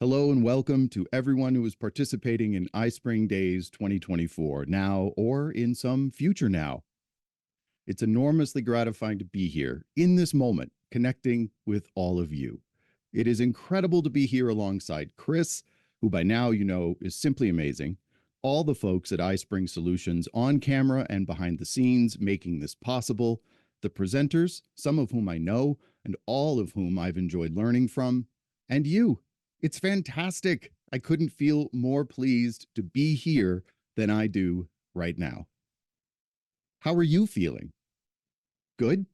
Hello and welcome to everyone who is participating in iSpring Days 2024 now or in some future now. It's enormously gratifying to be here in this moment, connecting with all of you. It is incredible to be here alongside Chris, who by now you know is simply amazing, all the folks at iSpring Solutions on camera and behind the scenes making this possible, the presenters, some of whom I know and all of whom I've enjoyed learning from, and you. It's fantastic. I couldn't feel more pleased to be here than I do right now. How are you feeling? Good?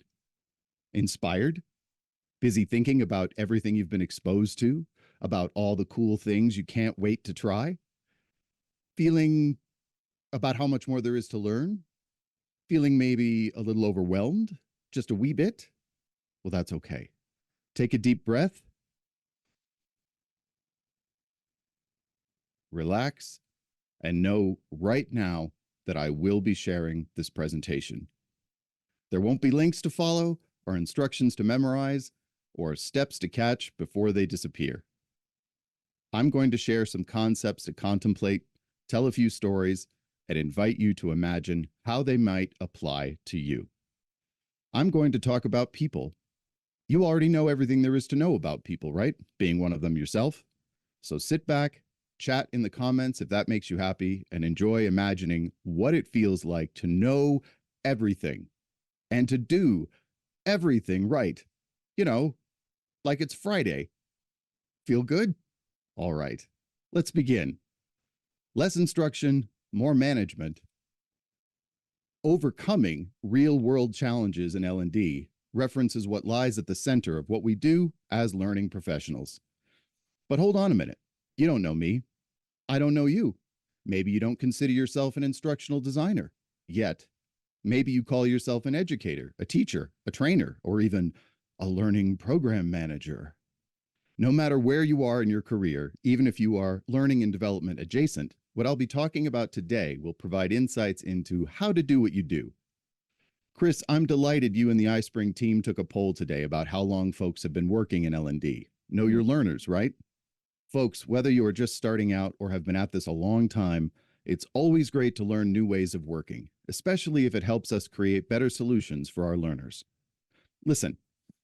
Inspired? Busy thinking about everything you've been exposed to, about all the cool things you can't wait to try? Feeling about how much more there is to learn? Feeling maybe a little overwhelmed? Just a wee bit? Well, that's okay. Take a deep breath. Relax, and know right now that I will be sharing this presentation. There won't be links to follow, or instructions to memorize, or steps to catch before they disappear. I'm going to share some concepts to contemplate, tell a few stories, and invite you to imagine how they might apply to you. I'm going to talk about people. You already know everything there is to know about people, right? Being one of them yourself. So sit back, chat in the comments if that makes you happy, and enjoy imagining what it feels like to know everything and to do everything right. You know, like it's Friday. Feel good? All right, let's begin. Less instruction, more management. Overcoming real-world challenges in L&D references what lies at the center of what we do as learning professionals. But hold on a minute. You don't know me. I don't know you. Maybe you don't consider yourself an instructional designer yet. Maybe you call yourself an educator, a teacher, a trainer, or even a learning program manager. No matter where you are in your career, even if you are learning and development adjacent, what I'll be talking about today will provide insights into how to do what you do. Chris, I'm delighted you and the iSpring team took a poll today about how long folks have been working in L&D. Know your learners, right? Folks, whether you are just starting out or have been at this a long time, it's always great to learn new ways of working, especially if it helps us create better solutions for our learners. Listen,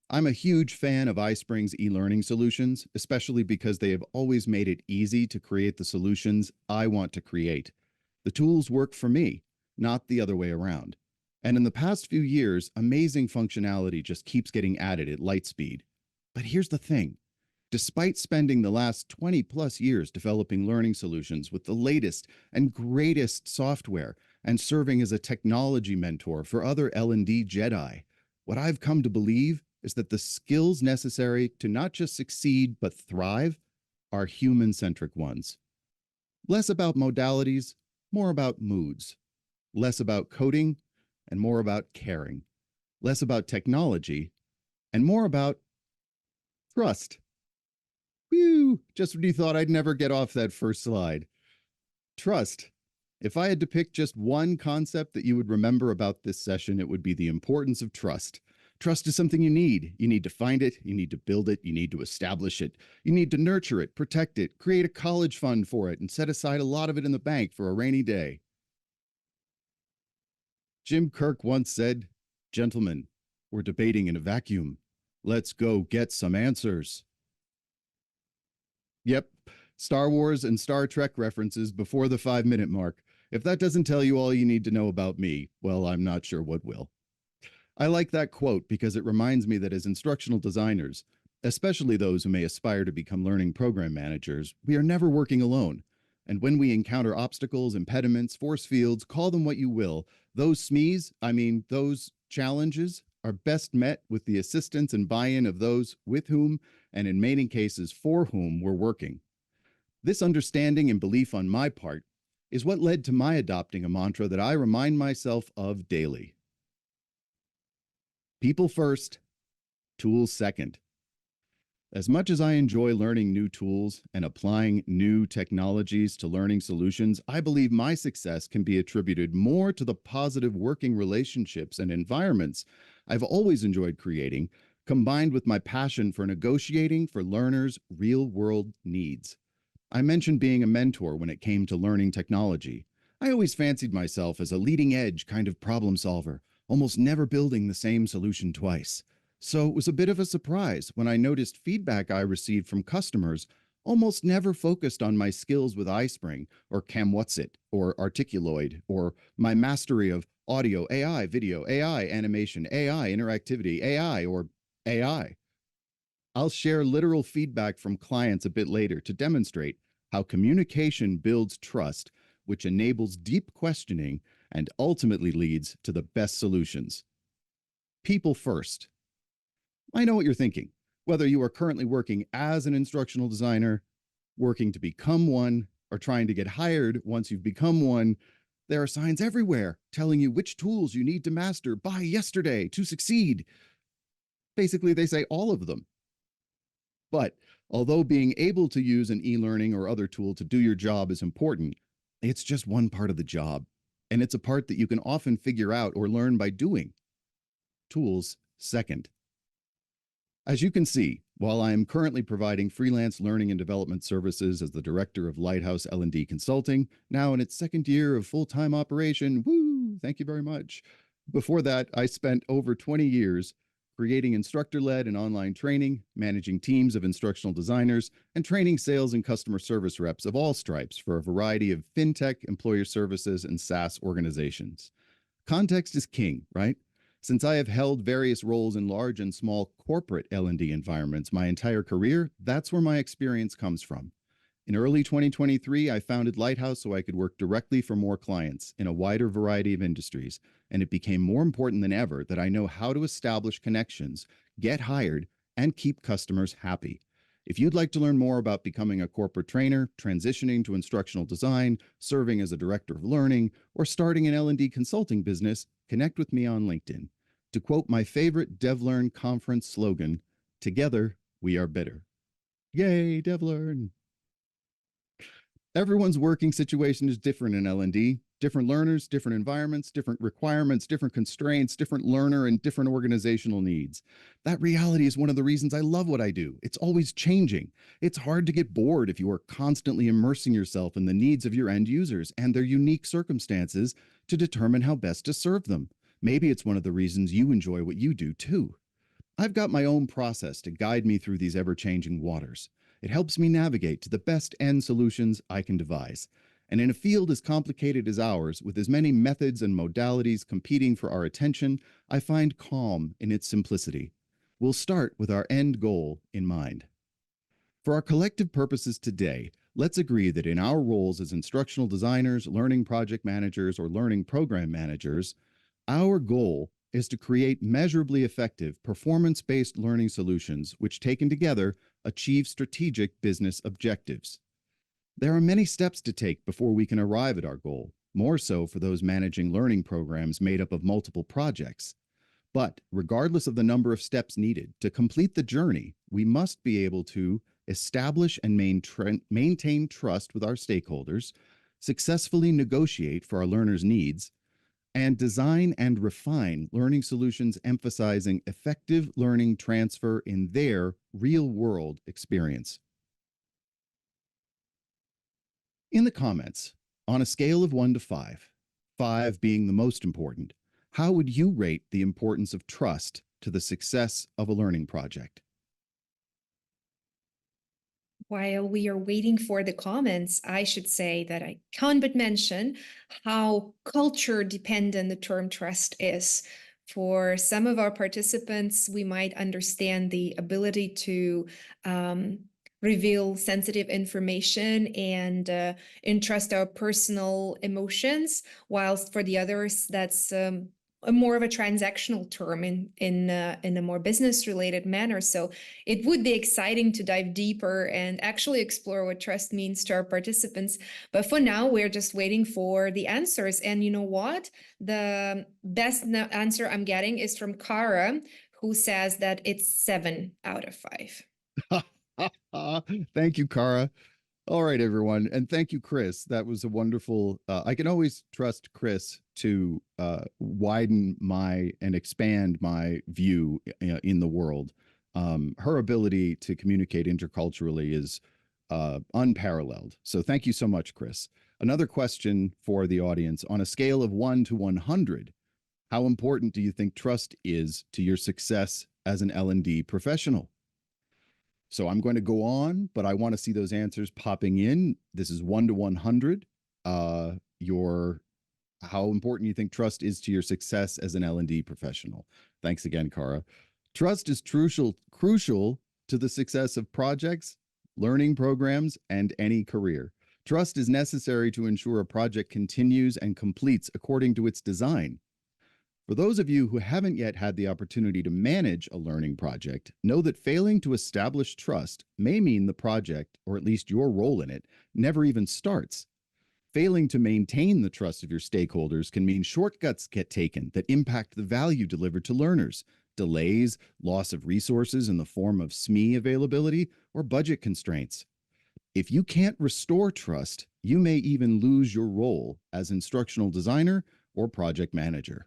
I'm a huge fan of iSpring's e-learning solutions, especially because they have always made it easy to create the solutions I want to create. The tools work for me, not the other way around. And in the past few years, amazing functionality just keeps getting added at light speed. But here's the thing. Despite spending the last 20 plus years developing learning solutions with the latest and greatest software and serving as a technology mentor for other L&D Jedi, what I've come to believe is that the skills necessary to not just succeed but thrive are human-centric ones. Less about modalities, more about moods. Less about coding and more about caring. Less about technology and more about trust. Whew, just when you thought I'd never get off that first slide. Trust. If I had to pick just one concept that you would remember about this session, it would be the importance of trust. Trust is something you need. You need to find it, you need to build it, you need to establish it, you need to nurture it, protect it, create a college fund for it, and set aside a lot of it in the bank for a rainy day. Jim Kirk once said, "Gentlemen, we're debating in a vacuum. Let's go get some answers." Yep, Star Wars and Star Trek references before the 5-minute mark. If that doesn't tell you all you need to know about me, well, I'm not sure what will. I like that quote because it reminds me that as instructional designers, especially those who may aspire to become learning program managers, we are never working alone. And when we encounter obstacles, impediments, force fields, call them what you will, those SMEs, those challenges, are best met with the assistance and buy-in of those with whom, and in many cases for whom, we're working. This understanding and belief on my part is what led to my adopting a mantra that I remind myself of daily. People first, tools second. As much as I enjoy learning new tools and applying new technologies to learning solutions, I believe my success can be attributed more to the positive working relationships and environments I've always enjoyed creating combined with my passion for negotiating for learners' real-world needs. I mentioned being a mentor when it came to learning technology. I always fancied myself as a leading edge kind of problem solver, almost never building the same solution twice. So it was a bit of a surprise when I noticed feedback I received from customers almost never focused on my skills with iSpring or CamWhatsit or Articuloid or my mastery of audio AI, video AI, animation AI, interactivity AI, or AI. I'll share literal feedback from clients a bit later to demonstrate how communication builds trust, which enables deep questioning and ultimately leads to the best solutions. People first. I know what you're thinking. Whether you are currently working as an instructional designer, working to become one, or trying to get hired once you've become one, there are signs everywhere telling you which tools you need to master by yesterday to succeed. Basically, they say all of them. But although being able to use an e-learning or other tool to do your job is important, it's just one part of the job. And it's a part that you can often figure out or learn by doing. Tools second. As you can see, while I am currently providing freelance learning and development services as the director of Lighthouse L&D Consulting, now in its second year of full-time operation, woo, thank you very much. Before that, I spent over 20 years creating instructor-led and online training, managing teams of instructional designers, and training sales and customer service reps of all stripes for a variety of fintech, employer services, and SaaS organizations. Context is king, right? Since I have held various roles in large and small corporate L&D environments my entire career, that's where my experience comes from. In early 2023, I founded Lighthouse so I could work directly for more clients in a wider variety of industries, and it became more important than ever that I know how to establish connections, get hired, and keep customers happy. If you'd like to learn more about becoming a corporate trainer, transitioning to instructional design, serving as a director of learning, or starting an L&D consulting business, connect with me on LinkedIn. To quote my favorite DevLearn conference slogan, "Together, we are better." Yay, DevLearn! Everyone's working situation is different in L&D. Different learners, different environments, different requirements, different constraints, different learner and different organizational needs. That reality is one of the reasons I love what I do. It's always changing. It's hard to get bored if you are constantly immersing yourself in the needs of your end users and their unique circumstances to determine how best to serve them. Maybe it's one of the reasons you enjoy what you do too. I've got my own process to guide me through these ever-changing waters. It helps me navigate to the best end solutions I can devise. And in a field as complicated as ours, with as many methods and modalities competing for our attention, I find calm in its simplicity. We'll start with our end goal in mind. For our collective purposes today, let's agree that in our roles as instructional designers, learning project managers, or learning program managers, our goal is to create measurably effective, performance-based learning solutions which, taken together, achieve strategic business objectives. There are many steps to take before we can arrive at our goal, more so for those managing learning programs made up of multiple projects. But regardless of the number of steps needed to complete the journey, we must be able to establish and maintain trust with our stakeholders, successfully negotiate for our learners' needs, and design and refine learning solutions emphasizing effective learning transfer in their real-world experience. In the comments, on a scale of 1 to 5, 5 being the most important, how would you rate the importance of trust to the success of a learning project? While we are waiting for the comments, I should say that I can't but mention how culture dependent the term trust is. For some of our participants, we might understand the ability to reveal sensitive information and entrust our personal emotions, whilst for the others, that's a more of a transactional term in a more business-related manner. So it would be exciting to dive deeper and actually explore what trust means to our participants. But for now, we're just waiting for the answers. And you know what? The best answer I'm getting is from Kara, who says that it's 7 out of 5. Thank you, Kara. All right, everyone. And thank you, Chris. That was a wonderful. I can always trust Chris to widen my and expand my view in the world. Her ability to communicate interculturally is unparalleled. So thank you so much, Chris. Another question for the audience: on a scale of 1 to 100, how important do you think trust is to your success as an L&D professional? So I'm going to go on, but I want to see those answers popping in. This is 1 to 100. Your How important you think trust is to your success as an L&D professional. Thanks again, Cara. Trust is crucial to the success of projects, learning programs, and any career. Trust is necessary to ensure a project continues and completes according to its design. For those of you who haven't yet had the opportunity to manage a learning project, know that failing to establish trust may mean the project, or at least your role in it, never even starts. Failing to maintain the trust of your stakeholders can mean shortcuts get taken that impact the value delivered to learners, delays, loss of resources in the form of SME availability, or budget constraints. If you can't restore trust, you may even lose your role as instructional designer or project manager.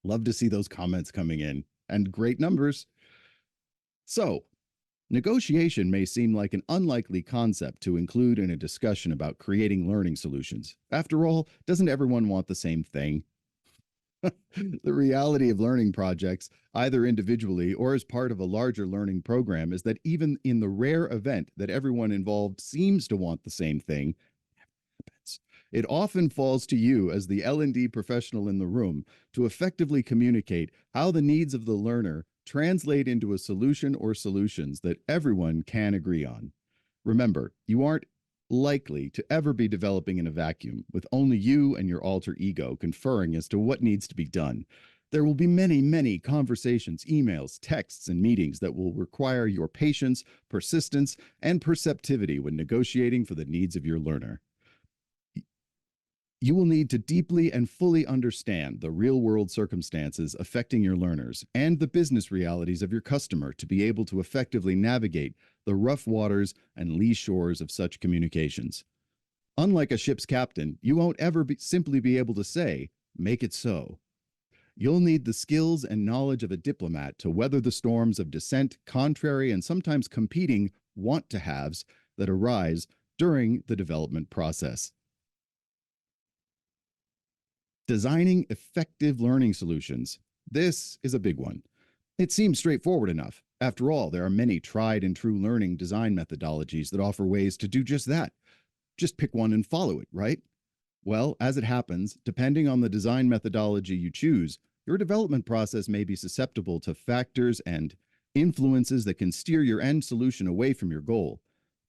Love to see those comments coming in, and great numbers. So, negotiation may seem like an unlikely concept to include in a discussion about creating learning solutions. After all, doesn't everyone want the same thing? The reality of learning projects, either individually or as part of a larger learning program, is that even in the rare event that everyone involved seems to want the same thing, it often falls to you as the L&D professional in the room to effectively communicate how the needs of the learner translate into a solution or solutions that everyone can agree on. Remember, you aren't likely to ever be developing in a vacuum with only you and your alter ego conferring as to what needs to be done. There will be many, many conversations, emails, texts, and meetings that will require your patience, persistence, and perceptivity when negotiating for the needs of your learner. You will need to deeply and fully understand the real-world circumstances affecting your learners and the business realities of your customer to be able to effectively navigate the rough waters and lee shores of such communications. Unlike a ship's captain, you won't ever simply be able to say, "Make it so." You'll need the skills and knowledge of a diplomat to weather the storms of dissent, contrary, and sometimes competing want-to-haves that arise during the development process. Designing effective learning solutions. This is a big one. It seems straightforward enough. After all, there are many tried and true learning design methodologies that offer ways to do just that. Just pick one and follow it, right? Well, as it happens, depending on the design methodology you choose, your development process may be susceptible to factors and influences that can steer your end solution away from your goal.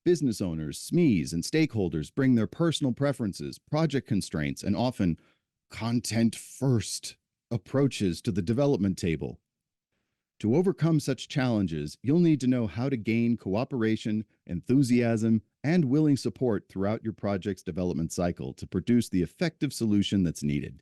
Business owners, SMEs, and stakeholders bring their personal preferences, project constraints, and often content-first approaches to the development table. To overcome such challenges, you'll need to know how to gain cooperation, enthusiasm, and willing support throughout your project's development cycle to produce the effective solution that's needed.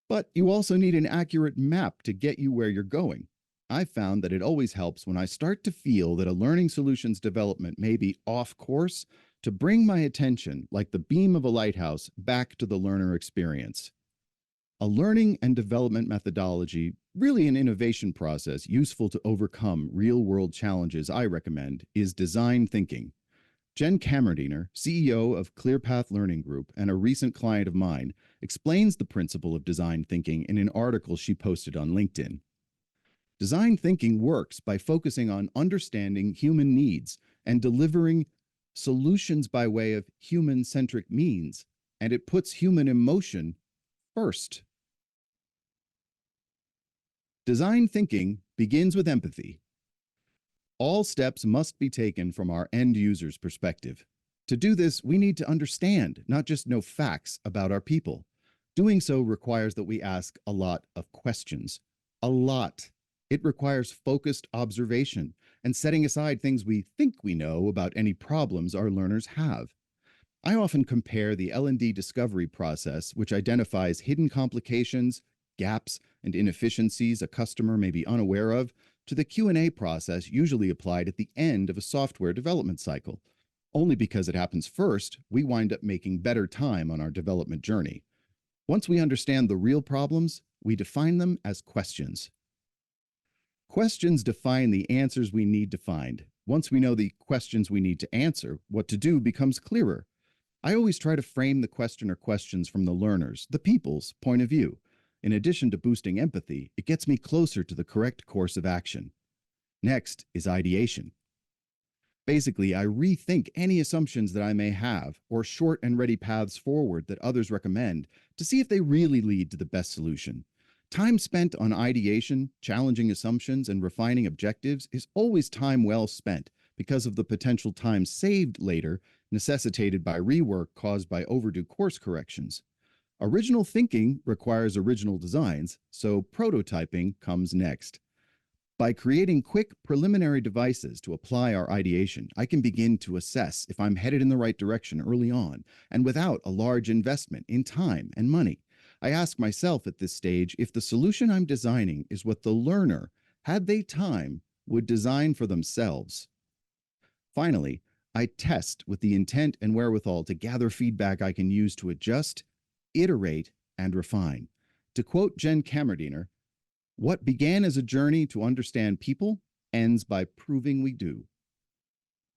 But you also need an accurate map to get you where you're going. I've found that it always helps when I start to feel that a learning solutions development may be off course to bring my attention, like the beam of a lighthouse, back to the learner experience. A learning and development methodology, really an innovation process useful to overcome real-world challenges I recommend, is design thinking. Jen Kammerdiner, CEO of ClearPath Learning Group and a recent client of mine, explains the principle of design thinking in an article she posted on LinkedIn. Design thinking works by focusing on understanding human needs and delivering solutions by way of human-centric means, and it puts human emotion first. Design thinking begins with empathy. All steps must be taken from our end user's perspective. To do this, we need to understand, not just know facts about our people. Doing so requires that we ask a lot of questions. A lot. It requires focused observation and setting aside things we think we know about any problems our learners have. I often compare the L&D discovery process, which identifies hidden complications, gaps, and inefficiencies a customer may be unaware of, to the Q&A process usually applied at the end of a software development cycle. Only because it happens first, we wind up making better time on our development journey. Once we understand the real problems, we define them as questions. Questions define the answers we need to find. Once we know the questions we need to answer, what to do becomes clearer. I always try to frame the question or questions from the learner's, the people's, point of view. In addition to boosting empathy, it gets me closer to the correct course of action. Next is ideation. Basically, I rethink any assumptions that I may have or short and ready paths forward that others recommend to see if they really lead to the best solution. Time spent on ideation, challenging assumptions, and refining objectives is always time well spent because of the potential time saved later necessitated by rework caused by overdue course corrections. Original thinking requires original designs, so prototyping comes next. By creating quick preliminary devices to apply our ideation, I can begin to assess if I'm headed in the right direction early on and without a large investment in time and money. I ask myself at this stage if the solution I'm designing is what the learner, had they time, would design for themselves. Finally, I test with the intent and wherewithal to gather feedback I can use to adjust, iterate, and refine. To quote Jen Kammerdiner, "What began as a journey to understand people ends by proving we do."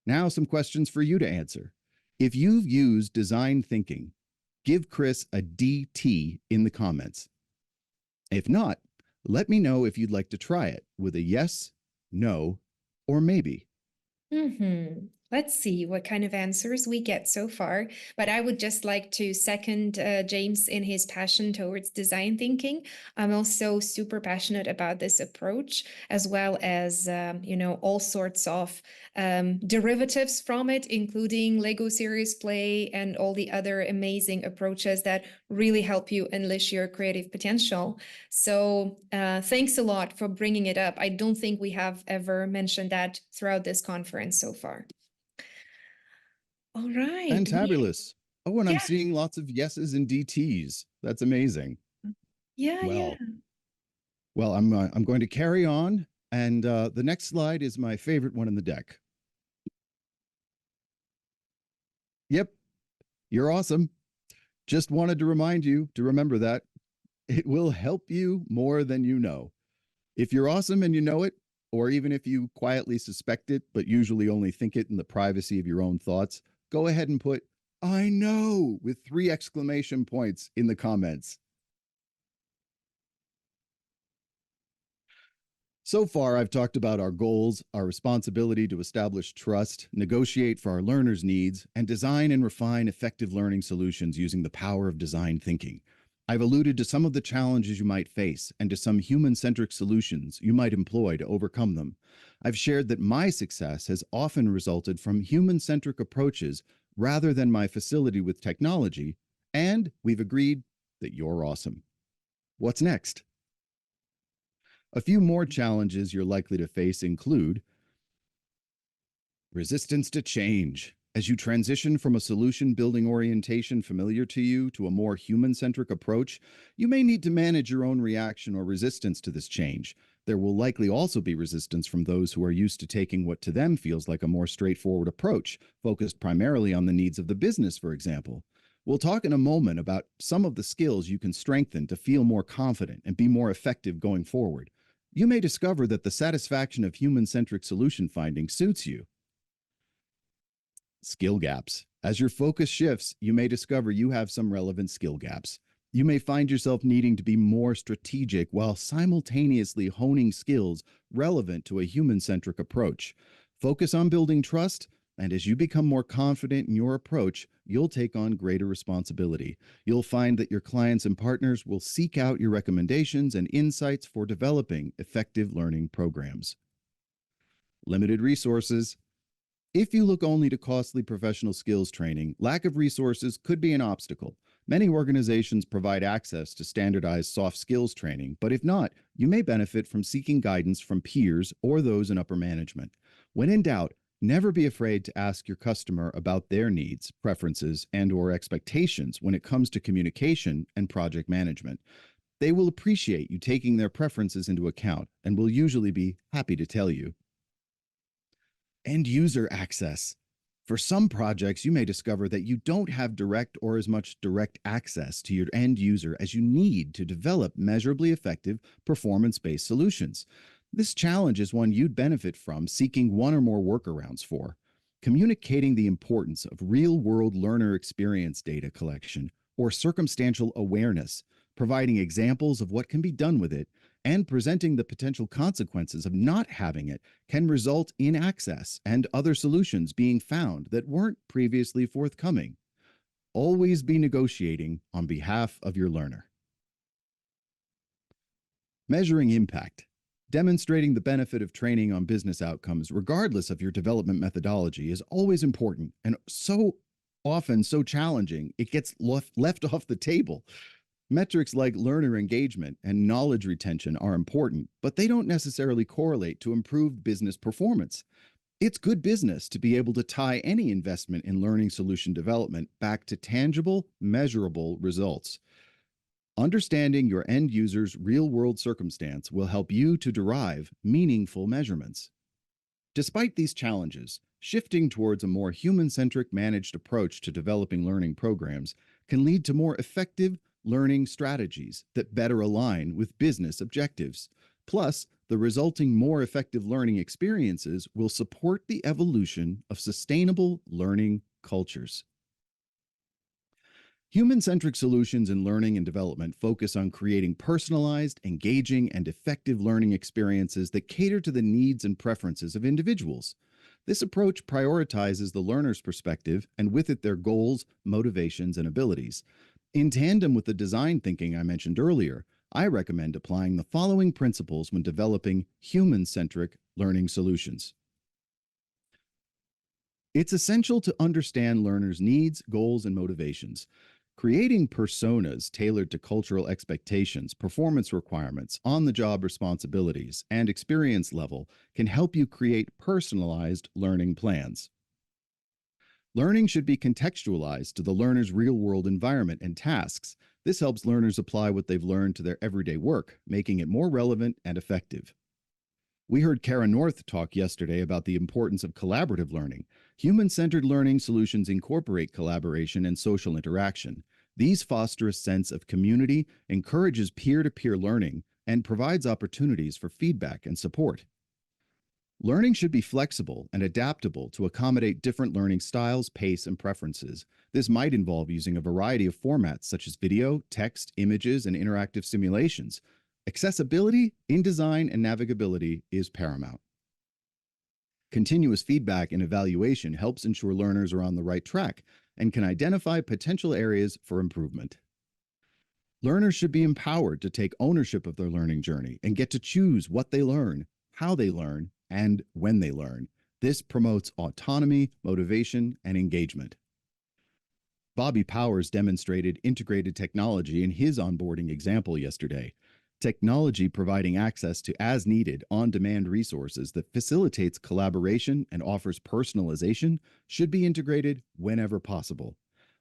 Now, some questions for you to answer. If you've used design thinking, give Chris a DT in the comments. If not, let me know if you'd like to try it with a yes, no, or maybe. Let's see what kind of answers we get so far. But I would just like to second James in his passion towards design thinking. I'm also super passionate about this approach, as well as, all sorts of derivatives from it, including Lego Serious Play and all the other amazing approaches that really help you unleash your creative potential. So thanks a lot for bringing it up. I don't think we have ever mentioned that throughout this conference so far. All right. Fantabulous. Oh, and I'm Yeah. seeing lots of yeses and DTs. That's amazing. Yeah. Well, I'm going to carry on, and the next slide is my favorite one in the deck. Yep, you're awesome. Just wanted to remind you to remember that. It will help you more than you know. If you're awesome and you know it, or even if you quietly suspect it, but usually only think it in the privacy of your own thoughts, go ahead and put "I know" with 3 exclamation points in the comments. So far, I've talked about our goals, our responsibility to establish trust, negotiate for our learners' needs, and design and refine effective learning solutions using the power of design thinking. I've alluded to some of the challenges you might face and to some human-centric solutions you might employ to overcome them. I've shared that my success has often resulted from human-centric approaches rather than my facility with technology, and we've agreed that you're awesome. What's next? A few more challenges you're likely to face include resistance to change. As you transition from a solution building orientation familiar to you to a more human centric approach, you may need to manage your own reaction or resistance to this change. There will likely also be resistance from those who are used to taking what to them feels like a more straightforward approach, focused primarily on the needs of the business, for example. We'll talk in a moment about some of the skills you can strengthen to feel more confident and be more effective going forward. You may discover that the satisfaction of human-centric solution finding suits you. Skill gaps. As your focus shifts, you may discover you have some relevant skill gaps. You may find yourself needing to be more strategic while simultaneously honing skills relevant to a human-centric approach. Focus on building trust, and as you become more confident in your approach, you'll take on greater responsibility. You'll find that your clients and partners will seek out your recommendations and insights for developing effective learning programs. Limited resources. If you look only to costly professional skills training, lack of resources could be an obstacle. Many organizations provide access to standardized soft skills training, but if not, you may benefit from seeking guidance from peers or those in upper management. When in doubt, never be afraid to ask your customer about their needs, preferences, and/or expectations when it comes to communication and project management. They will appreciate you taking their preferences into account and will usually be happy to tell you. End user access. For some projects, you may discover that you don't have direct or as much direct access to your end user as you need to develop measurably effective performance-based solutions. This challenge is one you'd benefit from seeking one or more workarounds for. Communicating the importance of real-world learner experience data collection or circumstantial awareness, providing examples of what can be done with it, and presenting the potential consequences of not having it can result in access and other solutions being found that weren't previously forthcoming. Always be negotiating on behalf of your learner. Measuring impact. Demonstrating the benefit of training on business outcomes, regardless of your development methodology, is always important and so often so challenging it gets left off the table. Metrics like learner engagement and knowledge retention are important, but they don't necessarily correlate to improved business performance. It's good business to be able to tie any investment in learning solution development back to tangible, measurable results. Understanding your end user's real-world circumstance will help you to derive meaningful measurements. Despite these challenges, shifting towards a more human-centric managed approach to developing learning programs can lead to more effective learning strategies that better align with business objectives. Plus, the resulting more effective learning experiences will support the evolution of sustainable learning cultures. Human-centric solutions in learning and development focus on creating personalized, engaging, and effective learning experiences that cater to the needs and preferences of individuals. This approach prioritizes the learner's perspective and with it their goals, motivations, and abilities. In tandem with the design thinking I mentioned earlier, I recommend applying the following principles when developing human-centric learning solutions. It's essential to understand learners' needs, goals, and motivations. Creating personas tailored to cultural expectations, performance requirements, on-the-job responsibilities, and experience level can help you create personalized learning plans. Learning should be contextualized to the learner's real-world environment and tasks. This helps learners apply what they've learned to their everyday work, making it more relevant and effective. We heard Kara North talk yesterday about the importance of collaborative learning. Human-centered learning solutions incorporate collaboration and social interaction. These foster a sense of community, encourages peer-to-peer learning, and provides opportunities for feedback and support. Learning should be flexible and adaptable to accommodate different learning styles, pace, and preferences. This might involve using a variety of formats such as video, text, images, and interactive simulations. Accessibility, InDesign, and navigability is paramount. Continuous feedback and evaluation helps ensure learners are on the right track and can identify potential areas for improvement. Learners should be empowered to take ownership of their learning journey and get to choose what they learn, how they learn, and when they learn. This promotes autonomy, motivation, and engagement. Bobby Powers demonstrated integrated technology in his onboarding example yesterday. Technology providing access to as-needed, on-demand resources that facilitates collaboration and offers personalization should be integrated whenever possible.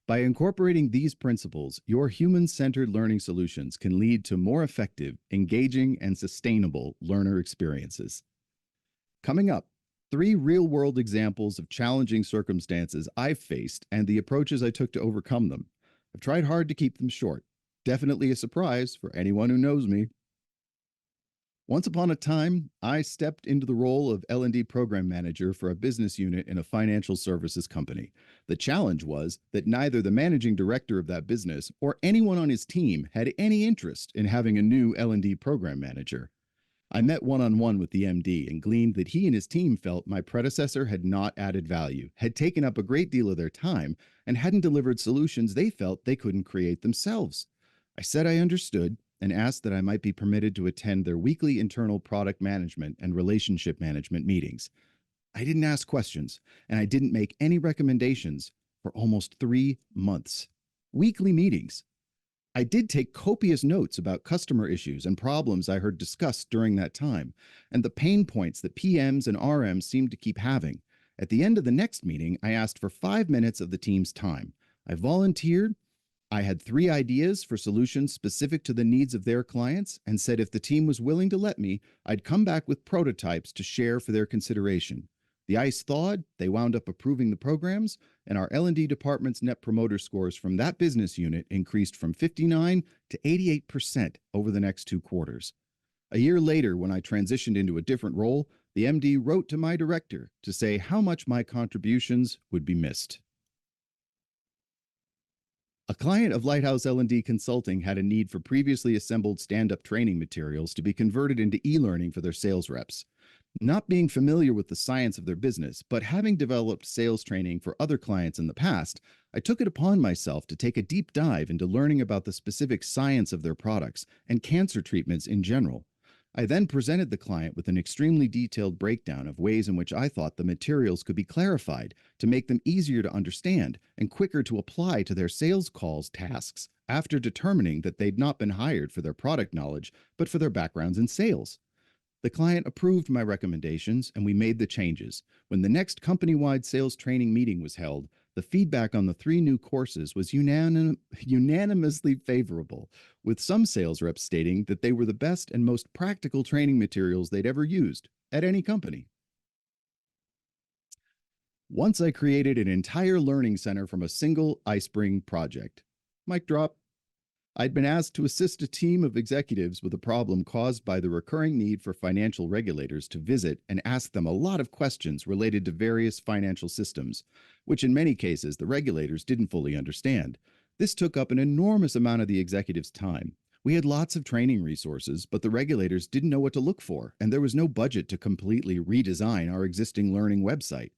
By incorporating these principles, your human-centered learning solutions can lead to more effective, engaging, and sustainable learner experiences. Coming up, 3 real-world examples of challenging circumstances I've faced and the approaches I took to overcome them. I've tried hard to keep them short. Definitely a surprise for anyone who knows me. Once upon a time, I stepped into the role of L&D program manager for a business unit in a financial services company. The challenge was that neither the managing director of that business or anyone on his team had any interest in having a new L&D program manager. I met one-on-one with the MD and gleaned that he and his team felt my predecessor had not added value, had taken up a great deal of their time, and hadn't delivered solutions they felt they couldn't create themselves. I said I understood and asked that I might be permitted to attend their weekly internal product management and relationship management meetings. I didn't ask questions, and I didn't make any recommendations for almost 3 months. Weekly meetings. I did take copious notes about customer issues and problems I heard discussed during that time, and the pain points that PMs and RMs seemed to keep having. At the end of the next meeting, I asked for 5 minutes of the team's time. I volunteered I had 3 ideas for solutions specific to the needs of their clients and said if the team was willing to let me, I'd come back with prototypes to share for their consideration. The ice thawed, they wound up approving the programs, and our L&D department's net promoter scores from that business unit increased from 59 to 88% over the next 2 quarters. A year later, when I transitioned into a different role, the MD wrote to my director to say how much my contributions would be missed. A client of Lighthouse L&D Consulting had a need for previously assembled stand-up training materials to be converted into e-learning for their sales reps. Not being familiar with the science of their business, but having developed sales training for other clients in the past, I took it upon myself to take a deep dive into learning about the specific science of their products and cancer treatments in general. I then presented the client with an extremely detailed breakdown of ways in which I thought the materials could be clarified to make them easier to understand and quicker to apply to their sales calls tasks after determining that they'd not been hired for their product knowledge, but for their backgrounds in sales. The client approved my recommendations and we made the changes. When the next company-wide sales training meeting was held, the feedback on the 3 new courses was unanimously favorable, with some sales reps stating that they were the best and most practical training materials they'd ever used at any company. Once I created an entire learning center from a single iSpring project. Mic drop. I'd been asked to assist a team of executives with a problem caused by the recurring need for financial regulators to visit and ask them a lot of questions related to various financial systems, which in many cases the regulators didn't fully understand. This took up an enormous amount of the executives' time. We had lots of training resources, but the regulators didn't know what to look for, and there was no budget to completely redesign our existing learning website.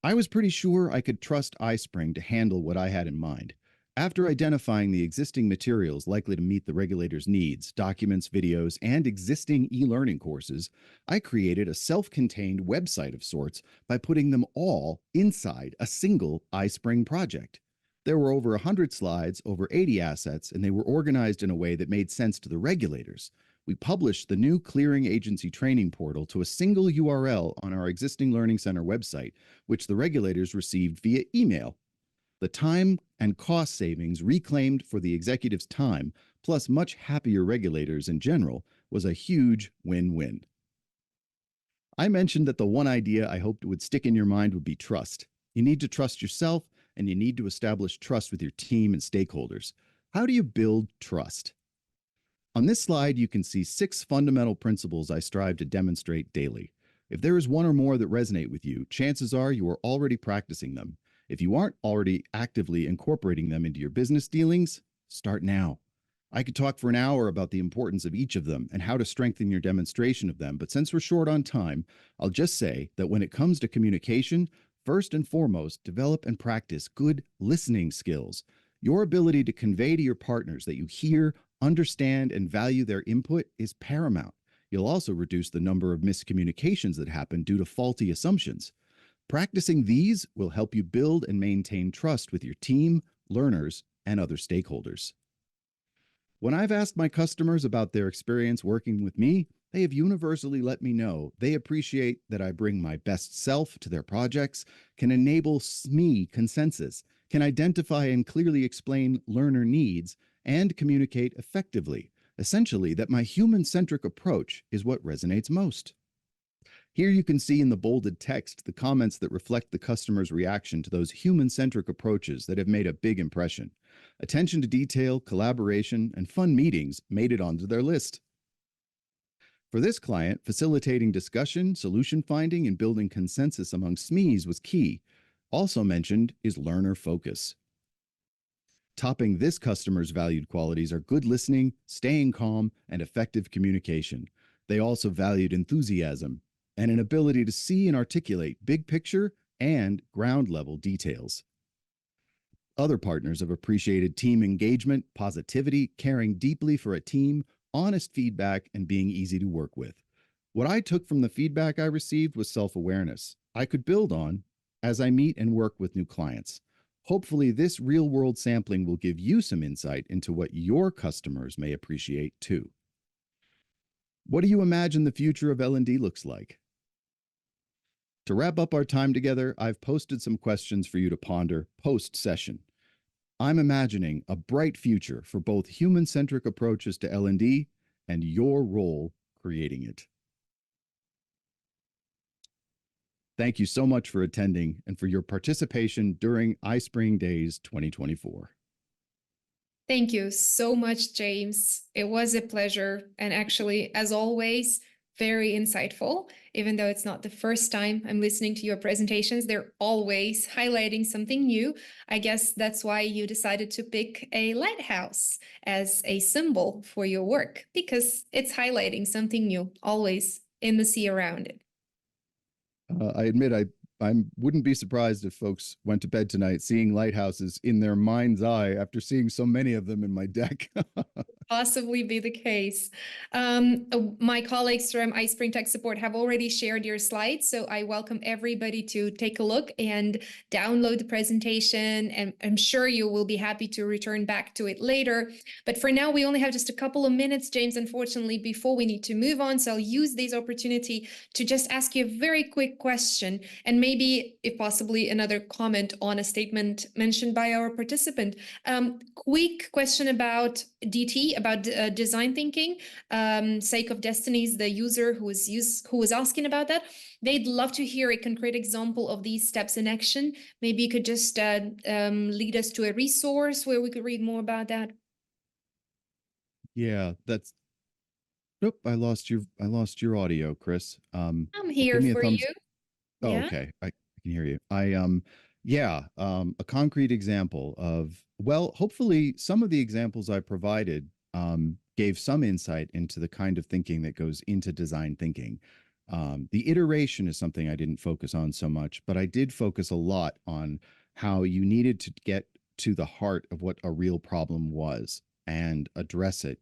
I was pretty sure I could trust iSpring to handle what I had in mind. After identifying the existing materials likely to meet the regulators' needs, documents, videos, and existing e-learning courses, I created a self-contained website of sorts by putting them all inside a single iSpring project. There were over 100 slides, over 80 assets, and they were organized in a way that made sense to the regulators. We published the new clearing agency training portal to a single URL on our existing Learning Center website, which the regulators received via email. The time and cost savings reclaimed for the executives' time, plus much happier regulators in general, was a huge win-win. I mentioned that the one idea I hoped would stick in your mind would be trust. You need to trust yourself, and you need to establish trust with your team and stakeholders. How do you build trust? On this slide, you can see 6 fundamental principles I strive to demonstrate daily. If there is one or more that resonate with you, chances are you are already practicing them. If you aren't already actively incorporating them into your business dealings, start now. I could talk for an hour about the importance of each of them and how to strengthen your demonstration of them, but since we're short on time, I'll just say that when it comes to communication, first and foremost, develop and practice good listening skills. Your ability to convey to your partners that you hear, understand, and value their input is paramount. You'll also reduce the number of miscommunications that happen due to faulty assumptions. Practicing these will help you build and maintain trust with your team, learners, and other stakeholders. When I've asked my customers about their experience working with me, they have universally let me know they appreciate that I bring my best self to their projects, can enable SME consensus, can identify and clearly explain learner needs, and communicate effectively. Essentially, that my human-centric approach is what resonates most. Here you can see in the bolded text the comments that reflect the customer's reaction to those human-centric approaches that have made a big impression. Attention to detail, collaboration, and fun meetings made it onto their list. For this client, facilitating discussion, solution finding, and building consensus among SMEs was key. Also mentioned is learner focus. Topping this customer's valued qualities are good listening, staying calm, and effective communication. They also valued enthusiasm and an ability to see and articulate big picture and ground level details. Other partners have appreciated team engagement, positivity, caring deeply for a team, honest feedback, and being easy to work with. What I took from the feedback I received was self-awareness I could build on as I meet and work with new clients. Hopefully, this real-world sampling will give you some insight into what your customers may appreciate too. What do you imagine the future of L&D looks like? To wrap up our time together, I've posted some questions for you to ponder post-session. I'm imagining a bright future for both human-centric approaches to L&D and your role creating it. Thank you so much for attending and for your participation during iSpring Days 2024. Thank you so much, James. It was a pleasure. And actually, as always, very insightful. Even though it's not the first time I'm listening to your presentations, they're always highlighting something new. I guess that's why you decided to pick a lighthouse as a symbol for your work, because it's highlighting something new, always in the sea around it. I admit I wouldn't be surprised if folks went to bed tonight seeing lighthouses in their mind's eye after seeing so many of them in my deck. Possibly be the case. My colleagues from iSpring Tech Support have already shared your slides, so I welcome everybody to take a look and download the presentation, and I'm sure you will be happy to return back to it later. But for now, we only have just a couple of minutes, James, unfortunately, before we need to move on, so I'll use this opportunity to just ask you a very quick question, and maybe, if possibly, another comment on a statement mentioned by our participant. Quick question about DT, about design thinking. Sake of Destiny is the user who was asking about that. They'd love to hear a concrete example of these steps in action. Maybe you could just lead us to a resource where we could read more about that. Yeah, that's. Nope, I lost your audio, Chris. I'm Give here me a for thumbs. you. Oh, Yeah. okay. I can hear you. Yeah, a concrete example of, well, hopefully some of the examples I provided gave some insight into the kind of thinking that goes into design thinking. The iteration is something I didn't focus on so much, but I did focus a lot on how you needed to get to the heart of what a real problem was and address it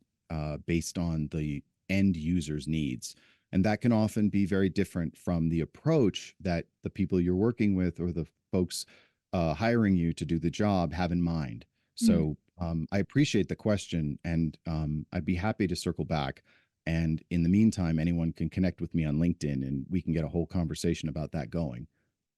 based on the end user's needs. And that can often be very different from the approach that the people you're working with or the folks hiring you to do the job have in mind. So I appreciate the question, and I'd be happy to circle back. And in the meantime, anyone can connect with me on LinkedIn and we can get a whole conversation about that going.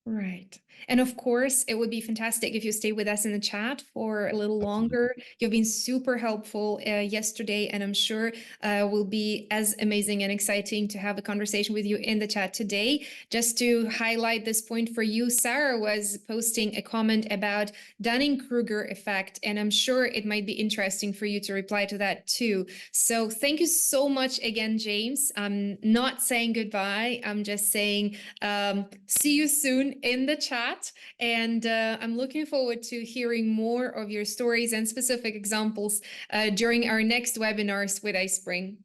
Right. And of course, it would be fantastic if you stay with us in the chat for a little Absolutely. longer. You've been super helpful yesterday, and I'm sure will be as amazing and exciting to have a conversation with you in the chat today. Just to highlight this point for you, Sarah was posting a comment about Dunning-Kruger effect, and I'm sure it might be interesting for you to reply to that too. So thank you so much again, James. I'm not saying goodbye. I'm just saying see you soon in the chat, and I'm looking forward to hearing more of your stories and specific examples during our next webinars with iSpring.